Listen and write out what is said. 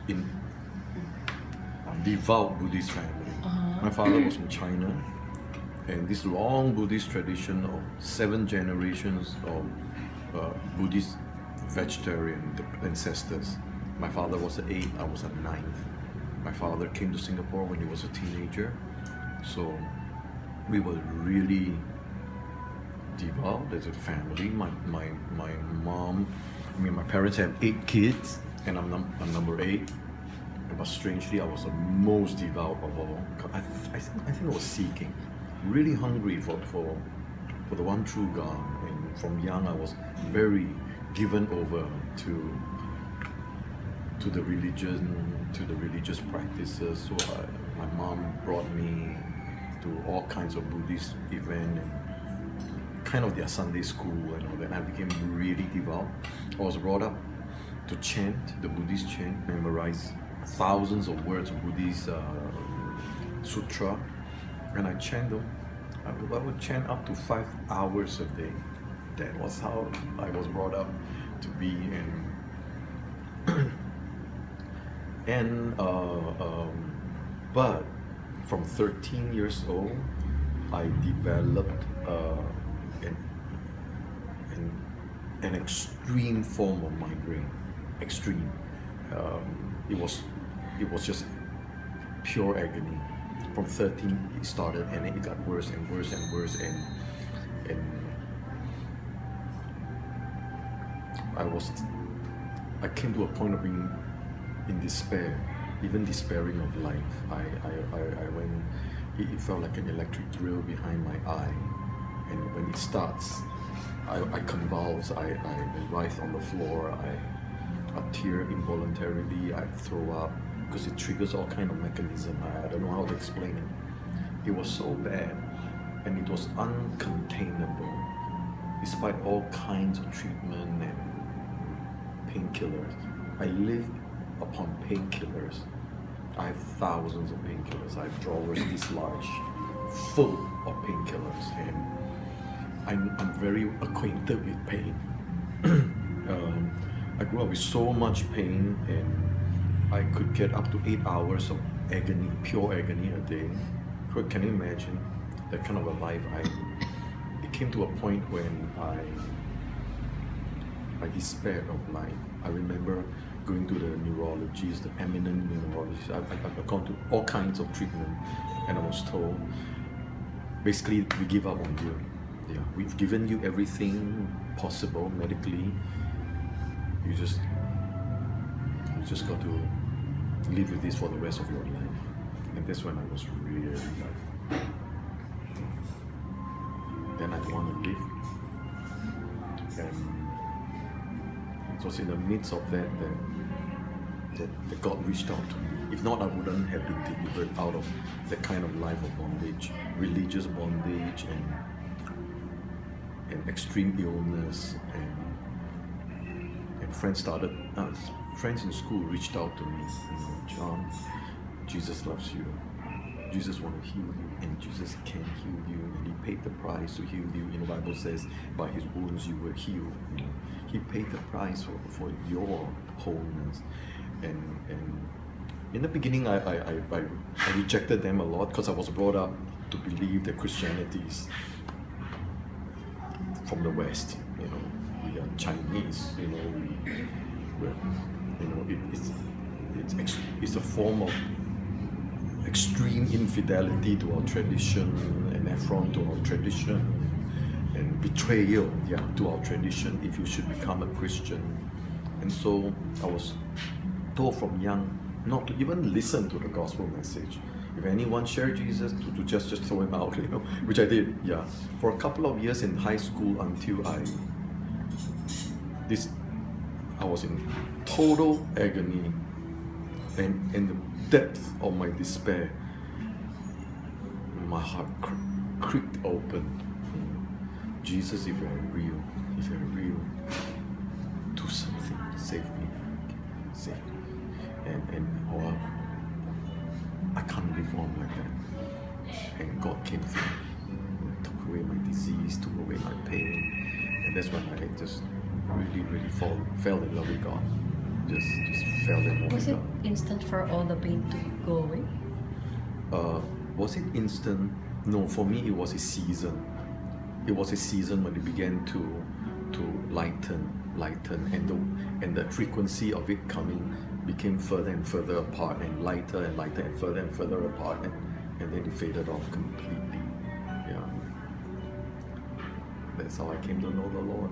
in devout Buddhist family. My father was from China, and this long Buddhist tradition of 7 generations of Buddhist vegetarian ancestors. My father was the 8th, I was the 9th. My father came to Singapore when he was a teenager, so we were really devout as a family. My mom, my parents had 8 kids, and I'm number 8. But strangely, I was the most devout of all. I think I was seeking, really hungry for the one true God. And from young, I was very given over to the religion, to the religious practices. So my mom brought me to all kinds of Buddhist events and kind of their Sunday school and all that. I became really devout. I was brought up to chant, the Buddhist chant, memorize thousands of words of Buddhist sutra, and I chant them. I would chant up to 5 hours a day. That was how I was brought up to be. But from 13 years old, I developed an extreme form of migraine. Extreme. It was just pure agony. From 13 it started, and it got worse and worse and worse, and I came to a point of being in despair, even despairing of life. I went. It felt like an electric drill behind my eye, and when it starts, I convulse. I writhe on the floor. I tear involuntarily. I throw up because it triggers all kind of mechanism. I don't know how to explain it. It was so bad, and it was uncontainable, despite all kinds of treatment and painkillers. I lived upon painkillers. I have thousands of painkillers. I have drawers this large, full of painkillers, and I'm very acquainted with pain. I grew up with so much pain, and I could get up to 8 hours of agony, pure agony a day. So can you imagine that kind of a life? It came to a point when I despaired of life. I remember going to the neurologist, the eminent neurologist. I've gone to all kinds of treatment, and I was told, basically, we give up on you. Yeah, we've given you everything possible medically. You just got to live with this for the rest of your life. And that's when I was really like, then I don't want to live. And it was in the midst of that God reached out to me. If not, I wouldn't have been delivered out of that kind of life of bondage, religious bondage, and extreme illness, and friends in school reached out to me, John, Jesus loves you. Jesus wants to heal you, and Jesus can heal you, and He paid the price to heal you. The Bible says, by His wounds you were healed. He paid the price for your wholeness. And in the beginning, I rejected them a lot because I was brought up to believe that Christianity is from the West. We are Chinese. It's a form of extreme infidelity to our tradition, and affront to our tradition, and betrayal, to our tradition if you should become a Christian. And so I was told from young not to even listen to the gospel message. If anyone shared Jesus, to just throw him out, which I did, for a couple of years in high school until I was in total agony, and in the depth of my despair, my heart creaked open. Jesus, if you're real, do something, save me. Or I can't live on like that. And God came through, took away my disease, took away my pain, and that's when I just really fell in love with God. Just felt it moving Was it down. instant for all the pain to go away? Was it instant? No, for me it was a season. It was a season when it began to lighten, and the frequency of it coming became further and further apart, and lighter and lighter, and further apart, and then it faded off completely. Yeah, that's how I came to know the Lord.